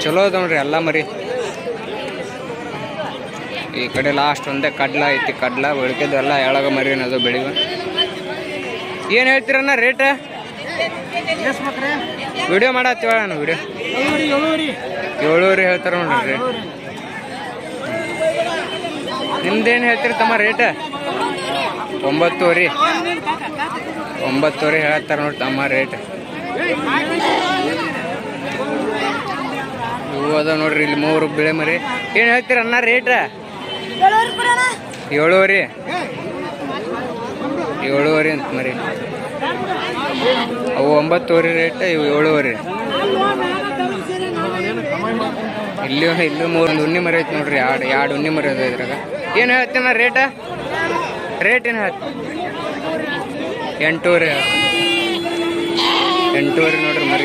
ಚಲೋ ಅದ ನೋಡ್ರಿ ಎಲ್ಲ ಮರಿ. ಈ ಕಡೆ ಲಾಸ್ಟ್ ಒಂದೇ ಕಡ್ಲ ಐತಿ, ಕಡ್ಲ ಬೆಳಕಿದ್ದು ಎಲ್ಲ ಎಳಗ ಮರಿ ಅದು ಬೆಳಿಗ್ಗೆ. ಏನು ಹೇಳ್ತೀರಣ್ಣ ರೇಟ್? ವಿಡಿಯೋ ಮಾಡತ್ತೀವ ನಾನು, ವಿಡಿಯೋ 7,000 ಹೇಳ್ತಾರೆ ನೋಡ್ರಿ ರೇಟ್. ನಿಮ್ದೇನು ಹೇಳ್ತೀರಿ ತಮ್ಮ ರೇಟ್? 9,000 ಹೇಳ್ತಾರೆ ನೋಡಿ ತಮ್ಮ ರೇಟ್. ಇವು ಅದ ನೋಡ್ರಿ ಇಲ್ಲಿ 3 ಬೆಳೆ ಮರಿ. ಏನು ಹೇಳ್ತೀರ ಅಣ್ಣ ರೇಟ್? 7,000 ಅಂತ ಮರಿ. ಅವು 9,000 ರೇಟ್, ಇವು 7,000. ಇಲ್ಲೂ 3 ಉಣ್ಣಿ ಮರಿ ಐತಿ ನೋಡ್ರಿ. ಎರಡು ಉಣ್ಣಿ ಮರಿ ಅದ ಇದ್ರಾಗ. ಏನು ಹೇಳ್ತೀನ ರೇಟ? ರೇಟ್ ಏನು ಹೇಳ್ತೀನಿ? 8,000 ನೋಡ್ರಿ ಮರಿ.